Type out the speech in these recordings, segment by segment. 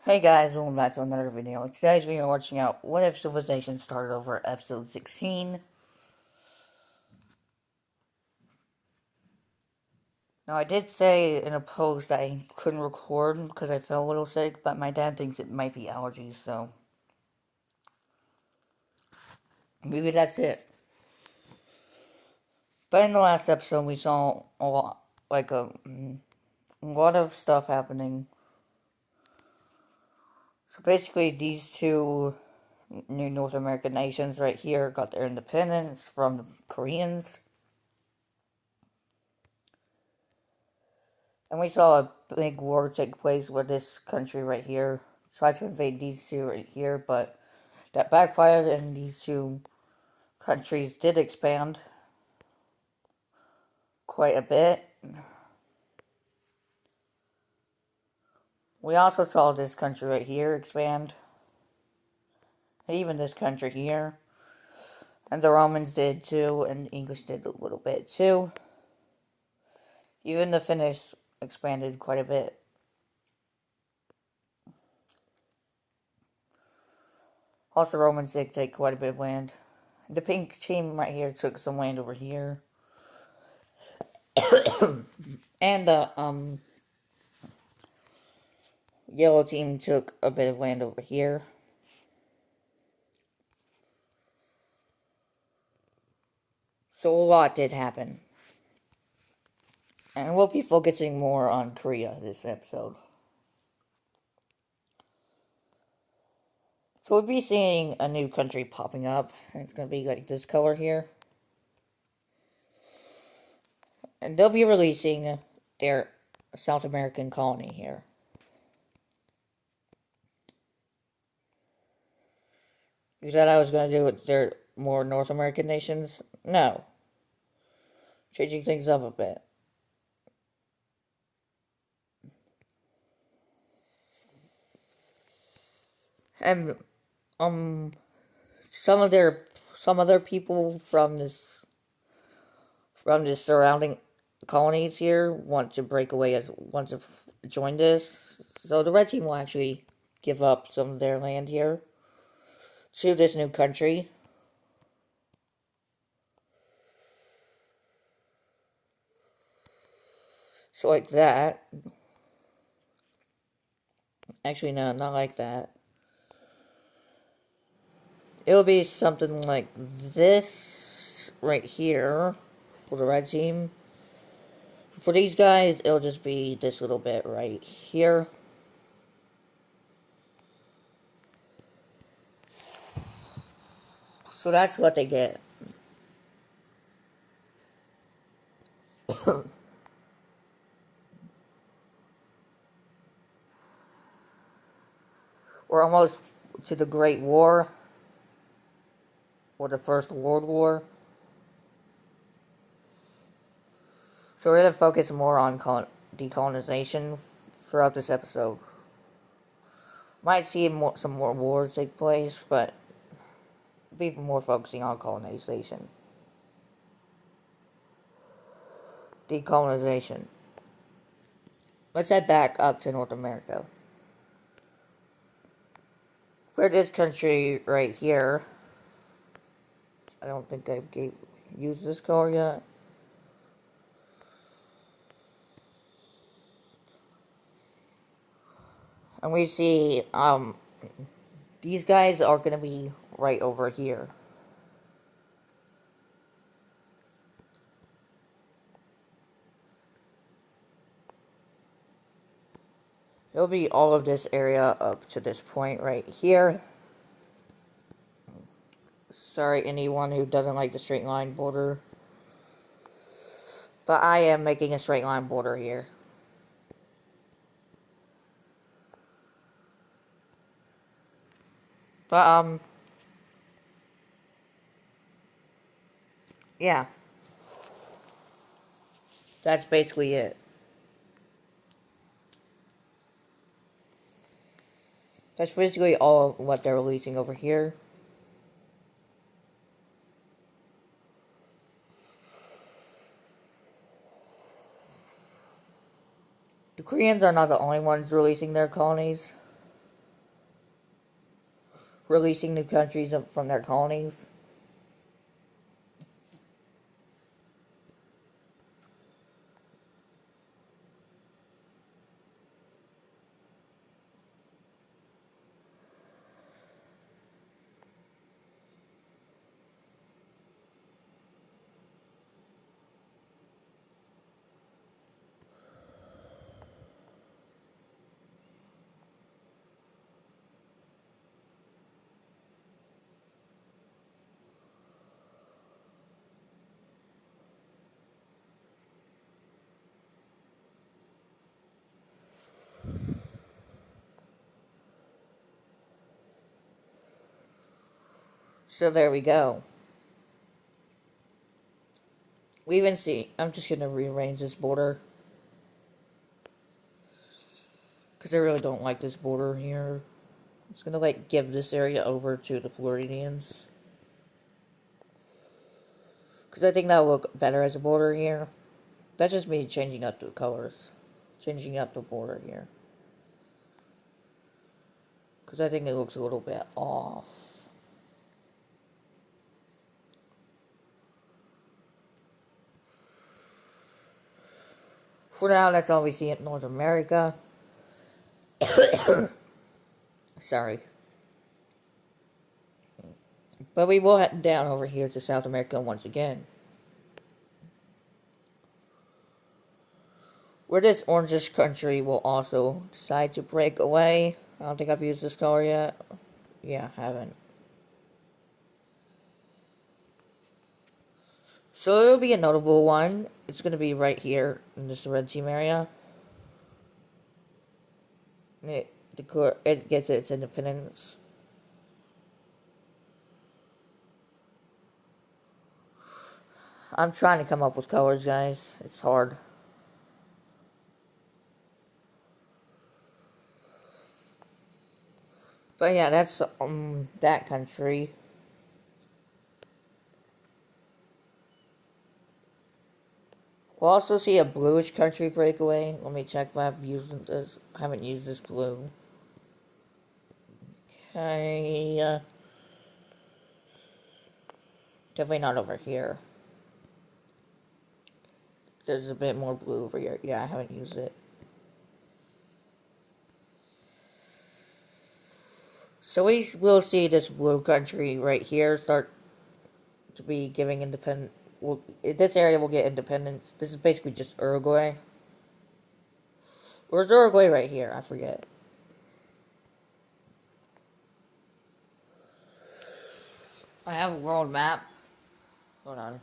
Hey guys, welcome back to another video. In today's video, we're watching out What If Civilization Started Over, episode 16. Now, I did say in a post that I couldn't record because I felt a little sick, but my dad thinks it might be allergies, so maybe that's it. But in the last episode, we saw a lot, a lot of stuff happening. So basically, these two new North American nations right here got their independence from the Koreans. And we saw a big war take place where this country right here tried to invade these two right here, but that backfired and these two countries did expand quite a bit. We also saw this country right here expand, and even this country here. And the Romans did too, and the English did a little bit too. Even the Finnish expanded quite a bit. Also, Romans did take quite a bit of land. The pink team right here took some land over here. And the yellow team took a bit of land over here. So a lot did happen. And we'll be focusing more on Korea this episode. So we'll be seeing a new country popping up. And it's going to be like this color here. And they'll be releasing their South American colony here. You said I was going to do with their more North American nations? No. Changing things up a bit. And some other people from this surrounding colonies here want to break away want to join this. So the red team will actually give up some of their land here to this new country. So like that. Actually, no, not like that. It'll be something like this right here for the red team. For these guys, it'll just be this little bit right here. So that's what they get. We're almost to the Great War, or the First World War. So we're going to focus more on decolonization throughout this episode. Might see some more wars take place, but be more focusing on colonization. Decolonization. Let's head back up to North America. For this country right here, I don't think I've used this color yet. And we see, these guys are going to be right over here. It'll be all of this area up to this point right here. Sorry, anyone who doesn't like the straight line border. But I am making a straight line border here. But, yeah. That's basically it. That's basically all of what they're releasing over here. The Koreans are not the only ones releasing their colonies. releasing new countries from their colonies. So there we go. We even see, I'm just going to rearrange this border. Because I really don't like this border here. I'm just going to like give this area over to the Floridians. Because I think that'll look better as a border here. That's just me changing up the colors. Changing up the border here. Because I think it looks a little bit off. For now, that's all we see in North America. Sorry. But we will head down over here to South America once again. Where this orangish country will also decide to break away. I don't think I've used this color yet. Yeah, I haven't. So it'll be a notable one. It's going to be right here in this red team area. It gets its independence. I'm trying to come up with colors, guys. It's hard. But yeah, that's that country. We'll also see a bluish country breakaway. Let me check if I've used this. I haven't used this blue. Okay. Definitely not over here. There's a bit more blue over here. Yeah, I haven't used it. So we will see this blue country right here start to be giving independent. This area will get independence. This is basically just Uruguay. Where's Uruguay right here? I forget. I have a world map. Hold on.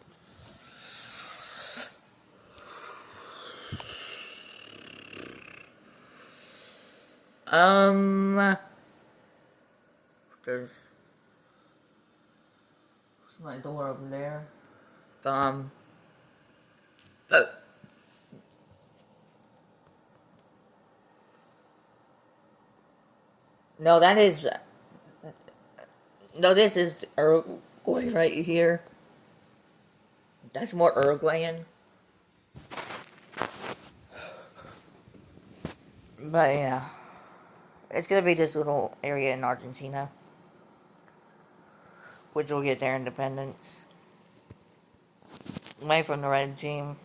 There's my door over there. Uh, no, that is. No, this is Uruguay right here. That's more Uruguayan. But yeah. It's gonna be this little area in Argentina, which will get their independence. Away from the red team.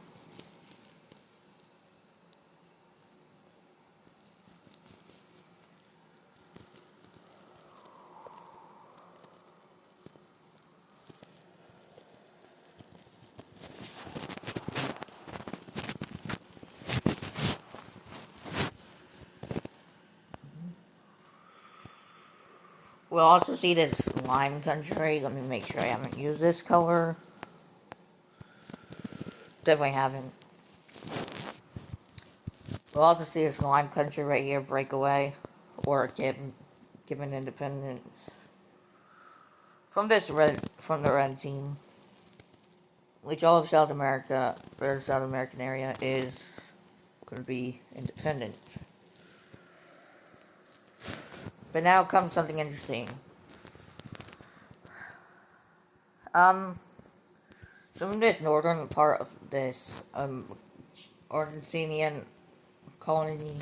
We'll also see this lime country. Let me make sure I haven't used this color. Definitely haven't. We'll also see this lime country right here break away. Or given independence. From the red team. Which all of South America, or South American area, is going to be independent. But now comes something interesting. So in this northern part of this, Argentinian colony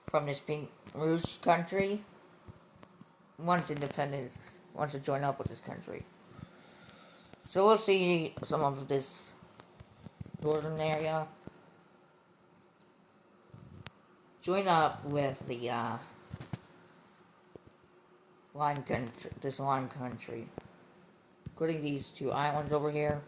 from this Pink Rouge country, wants independence, wants to join up with this country. So we'll see some of this northern area join up with the lime country, this lime country, including these two islands over here.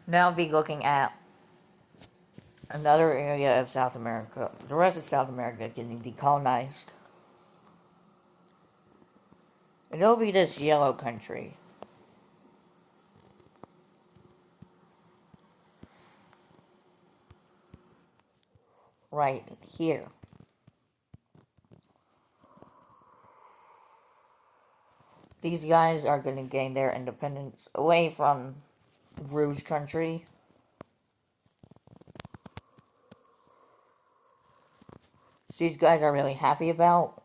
Now I'll be looking at another area of South America, the rest of South America getting decolonized. And it'll be this yellow country. Right here. These guys are going to gain their independence away from Rouge country. So these guys are really happy about.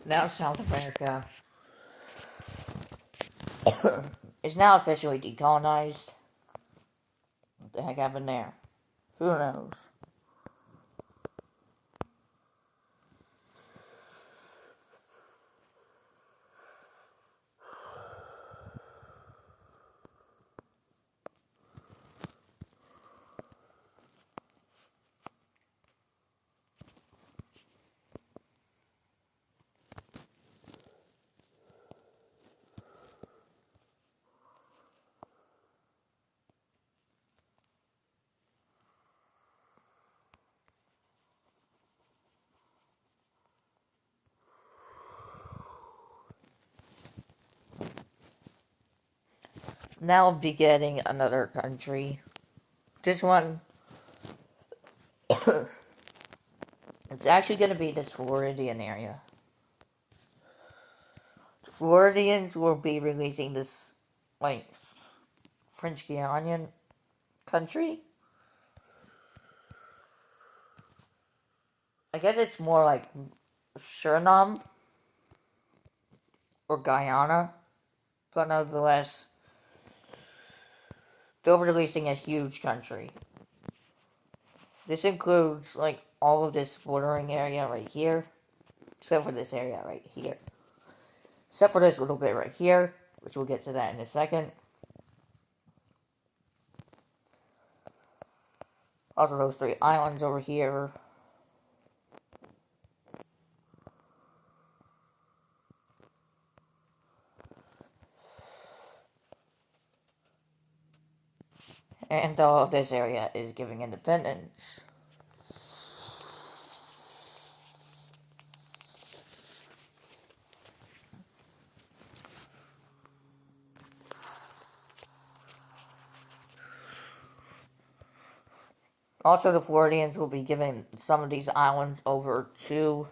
Now South America is now officially decolonized. What the heck happened there? Who knows? Now we'll be getting another country. This one, it's actually going to be this Floridian area. The Floridians will be releasing this, like, French Guianan country. I guess it's more like Suriname or Guyana, but nonetheless, they're releasing a huge country. This includes, like, all of this bordering area right here, except for this area right here. Except for this little bit right here, which we'll get to that in a second. Also those three islands over here. And all of this area is giving independence. Also, the Floridians will be giving some of these islands over to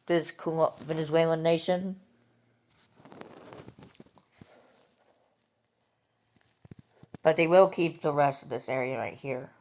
this Venezuelan nation. But they will keep the rest of this area right here.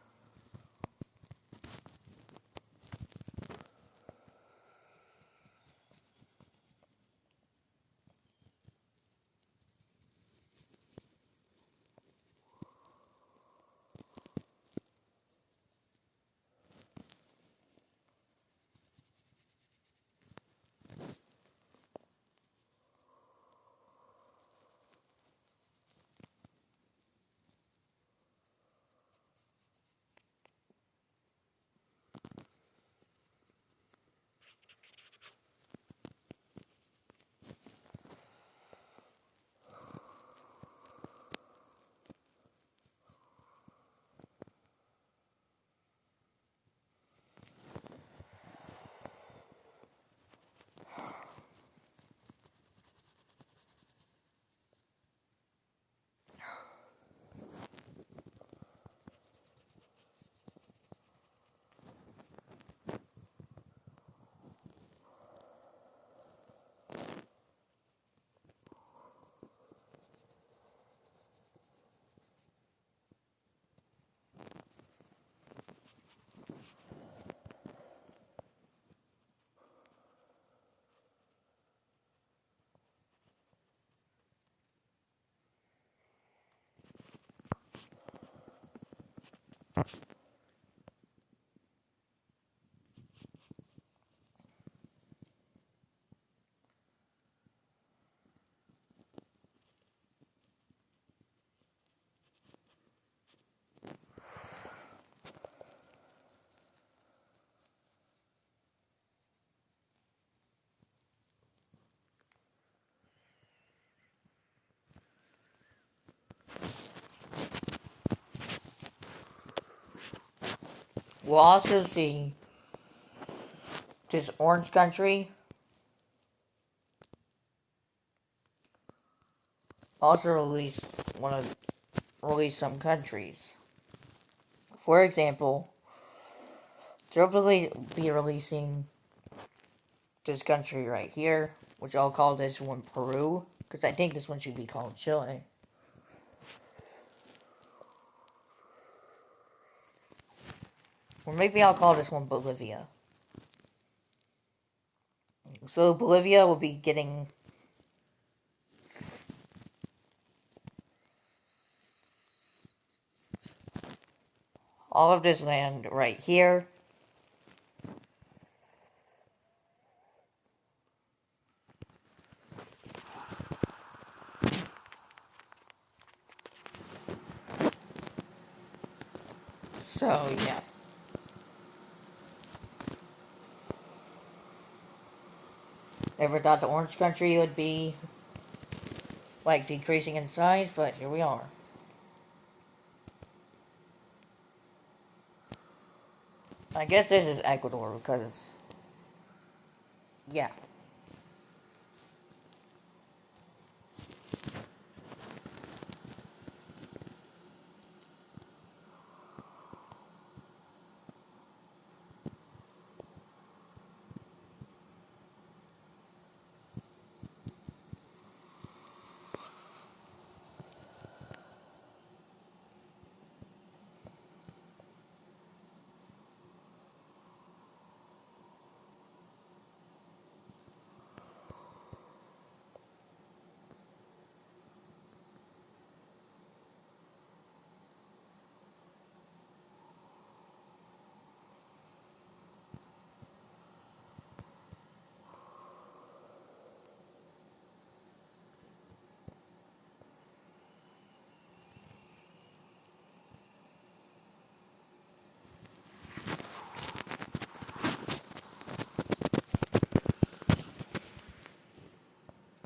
We'll also see this orange country also release some countries. For example, they'll be releasing this country right here, which I'll call this one Peru, because I think this one should be called Chile. Or maybe I'll call this one Bolivia. So Bolivia will be getting all of this land right here. So, yeah. Never thought the orange country would be, like, decreasing in size, but here we are. I guess this is Ecuador, because, yeah.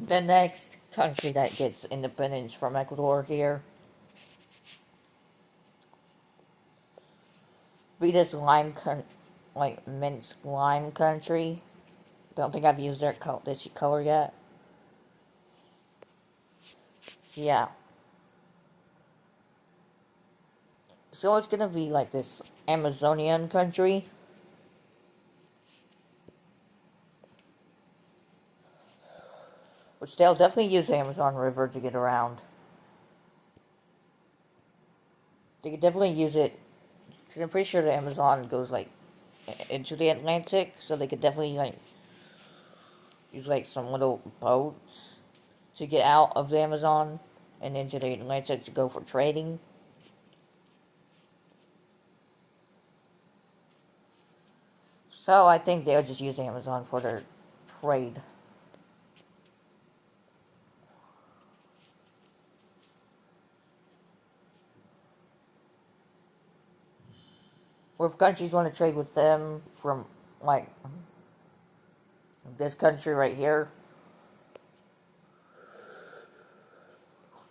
The next country that gets independence from Ecuador here be this like mint lime country. Don't think I've used this color yet. Yeah. So it's gonna be like this Amazonian country. Which they'll definitely use the Amazon River to get around. They could definitely use it, because I'm pretty sure the Amazon goes, like, into the Atlantic, so they could definitely, like, use, like, some little boats to get out of the Amazon and into the Atlantic to go for trading. So I think they'll just use the Amazon for their trade. Or if countries want to trade with them from, like, this country right here,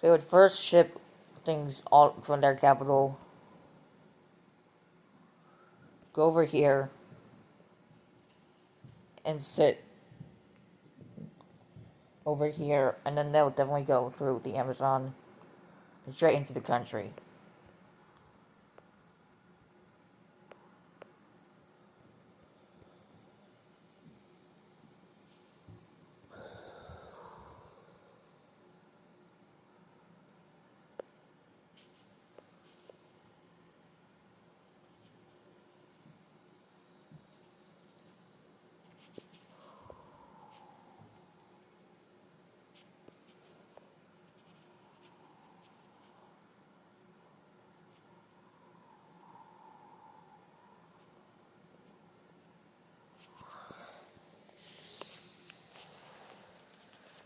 they would first ship things all from their capital, go over here, and sit over here, and then they'll definitely go through the Amazon and straight into the country.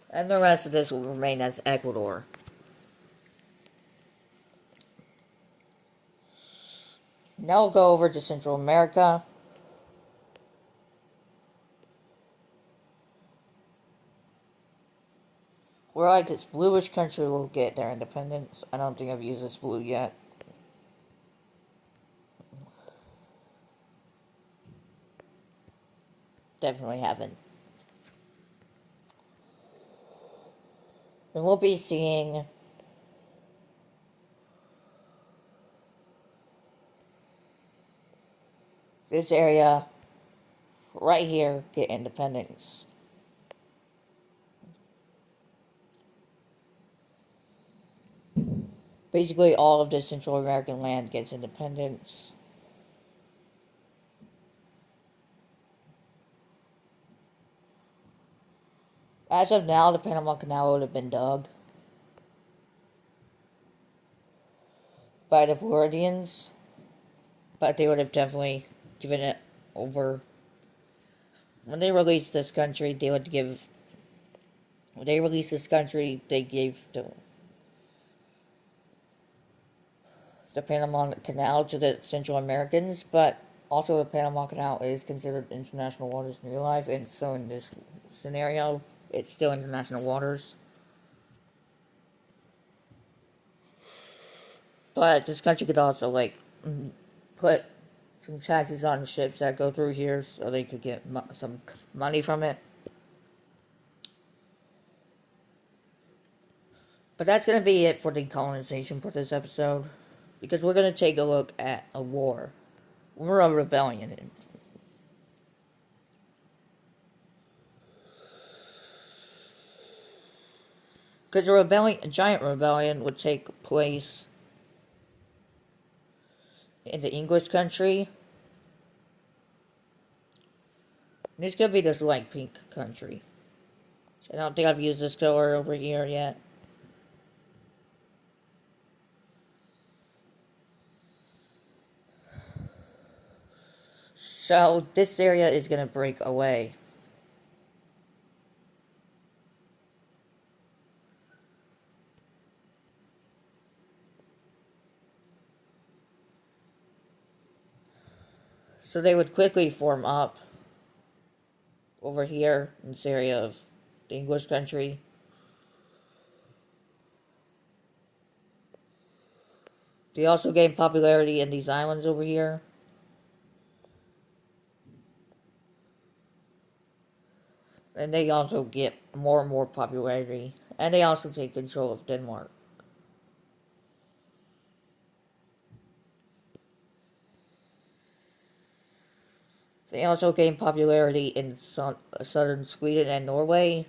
And the rest of this will remain as Ecuador. Now we'll go over to Central America. Where like this bluish country will get their independence. I don't think I've used this blue yet. Definitely haven't. And we'll be seeing this area right here get independence. Basically, all of the Central American land gets independence. As of now, the Panama Canal would have been dug by the Floridians, but they would have definitely given it over. When they released this country, they would give. When they released this country, they gave the Panama Canal to the Central Americans, but also the Panama Canal is considered international waters in real life, and so in this scenario, it's still international waters. But this country could also, like, put some taxes on ships that go through here so they could get some money from it. But that's going to be it for decolonization for this episode. Because we're going to take a look at a war. We're a rebellion. Because a giant rebellion would take place in the English country. And this could be this light pink country. I don't think I've used this color over here yet. So this area is going to break away. So they would quickly form up over here in this area of the English country. They also gain popularity in these islands over here. And they also get more and more popularity. And they also take control of Denmark. They also gain popularity in southern Sweden and Norway.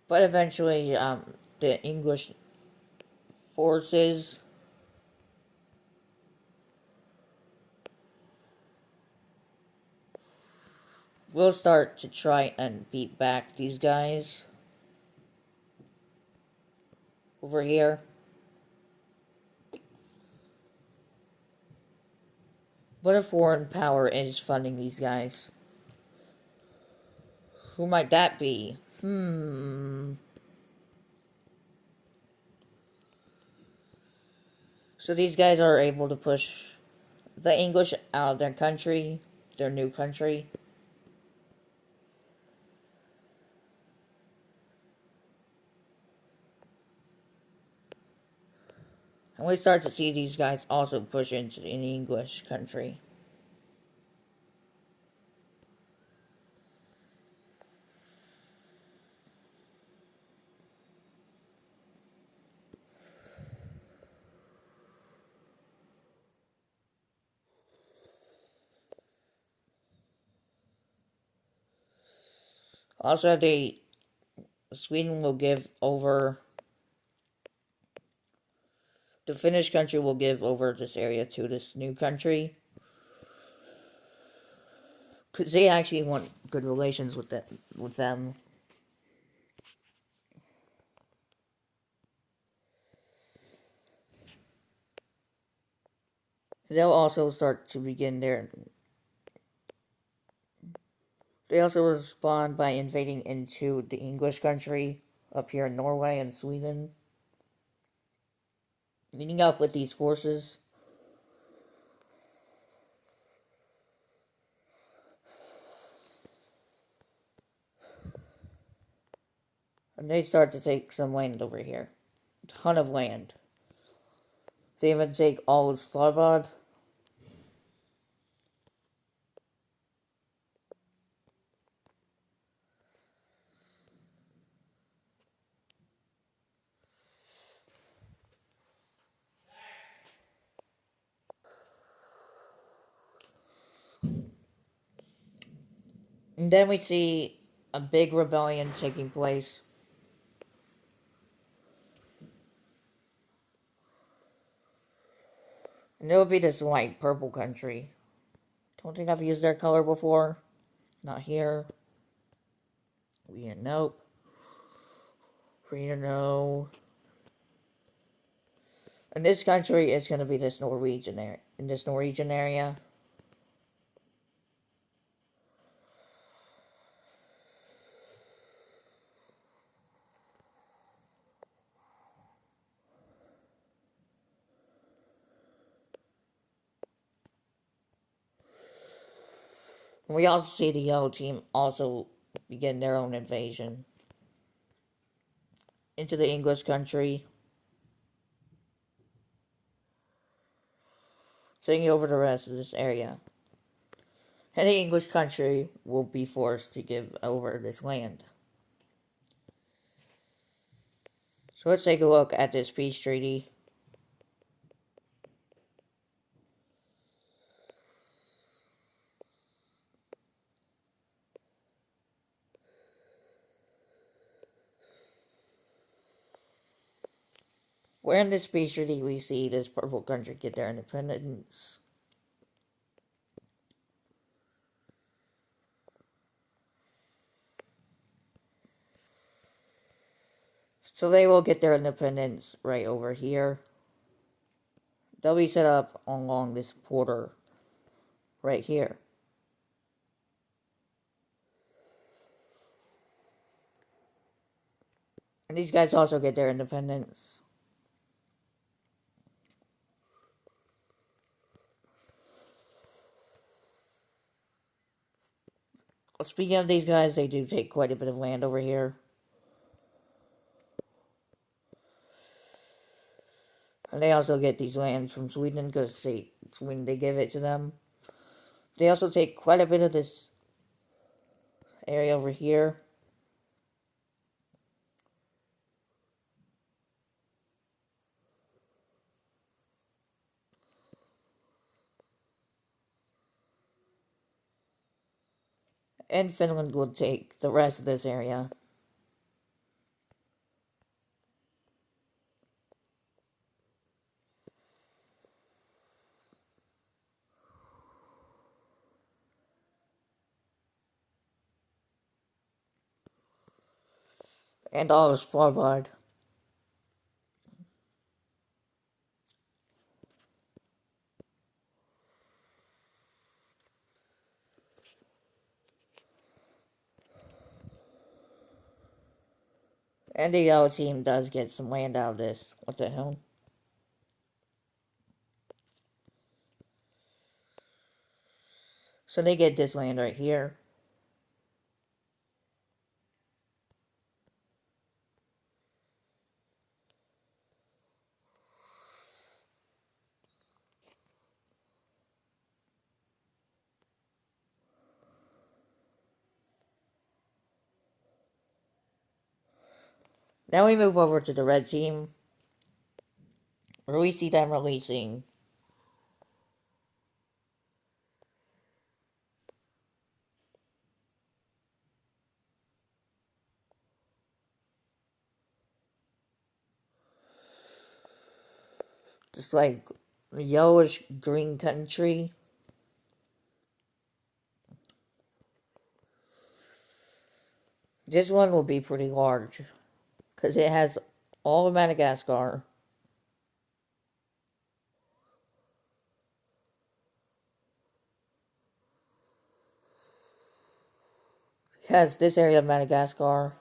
But eventually, the English forces will start to try and beat back these guys over here. But a foreign power is funding these guys. Who might that be? So these guys are able to push the English out of their country, their new country. And we start to see these guys also push into the English country. Also, Sweden will give over. The Finnish country will give over this area to this new country. Because they actually want good relations with them. They'll also start to begin their. They also respond by invading into the English country up here in Norway and Sweden, meeting up with these forces. And they start to take some land over here. A ton of land. They even take all of Svalbard. And then we see a big rebellion taking place. And it'll be this light purple country. Don't think I've used their color before. Not here. We nope. Free to know. And this country is going to be this Norwegian area. In this Norwegian area. And we also see the yellow team also begin their own invasion into the English country, taking over the rest of this area. And the English country will be forced to give over this land. So let's take a look at this peace treaty. Where in this peace treaty we see this purple country get their independence. So they will get their independence right over here. They'll be set up along this border right here. And these guys also get their independence. Speaking of these guys, they do take quite a bit of land over here. And they also get these lands from Sweden because Sweden they give it to them. They also take quite a bit of this area over here. And Finland will take the rest of this area. And all is Svalbard. And the yellow team does get some land out of this. What the hell? So they get this land right here. Now we move over to the red team, where we see them releasing just like yellowish green country. This one will be pretty large because it has all of Madagascar. It has this area of Madagascar,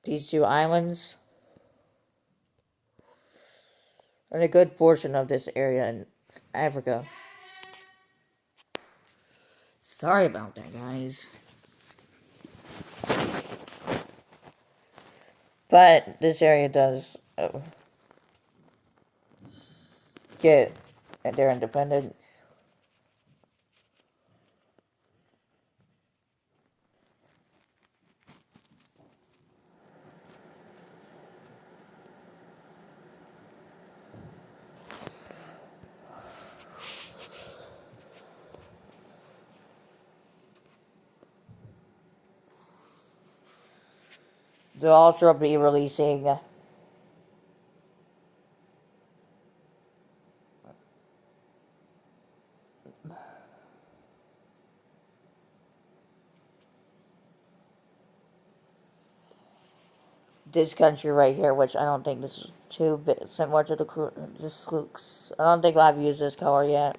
these two islands, and a good portion of this area in Africa. Sorry about that, guys. But this area does get their independence. They'll also be releasing this country right here, which I don't think this is too similar to this looks. I don't think I've used this color yet.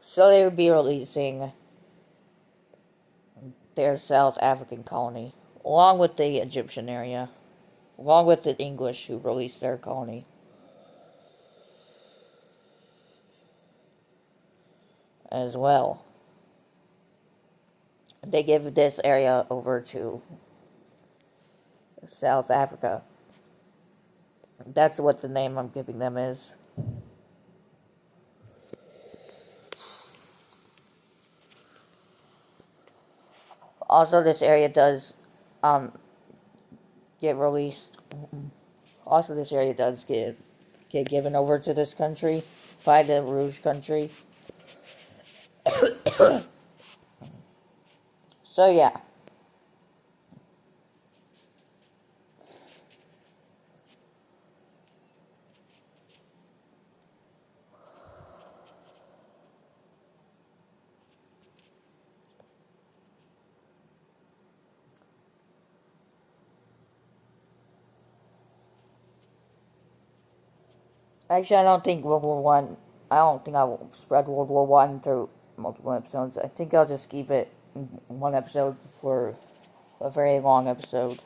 So they would be releasing their South African colony, along with the Egyptian area, along with the English who released their colony as well. They give this area over to South Africa. That's what the name I'm giving them is. Also, this area does get released. Also, this area does get given over to this country by the Rouge country. So yeah. Actually, I don't think World War One. I don't think I will spread World War One through multiple episodes. I think I'll just keep it in one episode for a very long episode.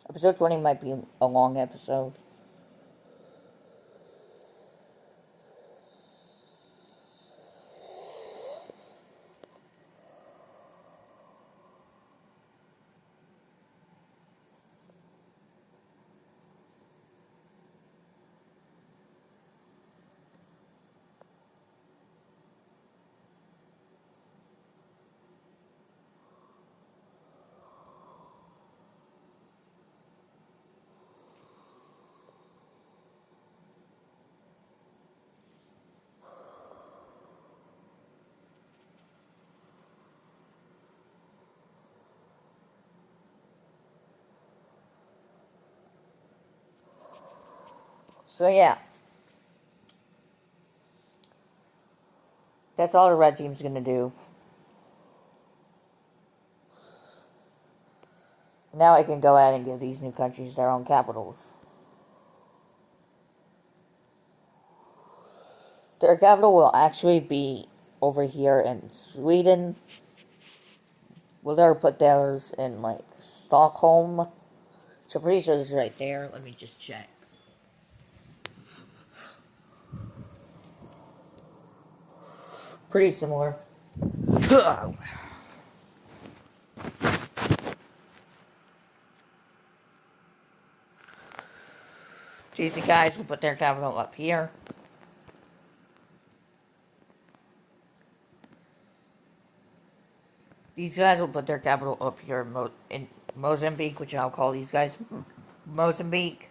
Episode 20 might be a long episode. So yeah. That's all the red team's gonna do. Now I can go ahead and give these new countries their own capitals. Their capital will actually be over here in Sweden. We'll never put theirs in, like, Stockholm. So pretty sure it's right there. Let me just check. Pretty similar. These guys will put their capital up here. These guys will put their capital up here in Mozambique, which I'll call these guys Mozambique.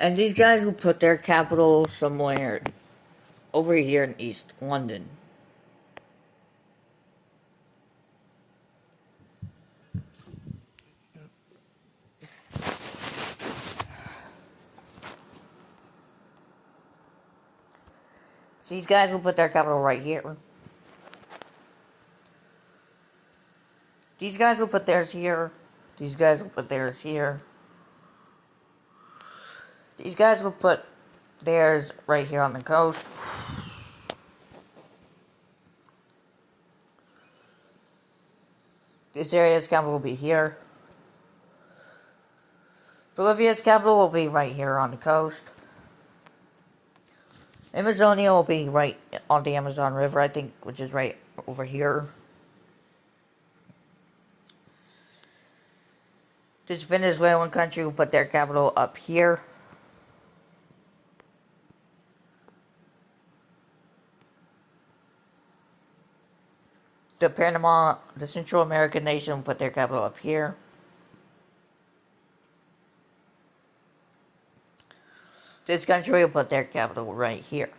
And these guys will put their capital somewhere over here in East London. These guys will put their capital right here. These guys will put theirs here. These guys will put theirs here. These guys will put theirs right here on the coast. This area's capital will be here. Bolivia's capital will be right here on the coast. Amazonia will be right on the Amazon River, I think, which is right over here. This Venezuelan country will put their capital up here. The Central American nation will put their capital up here. This country will put their capital right here.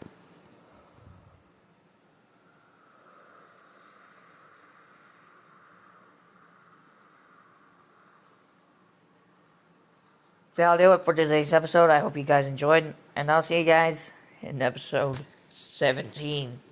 That'll do it for today's episode. I hope you guys enjoyed, and I'll see you guys in episode 17.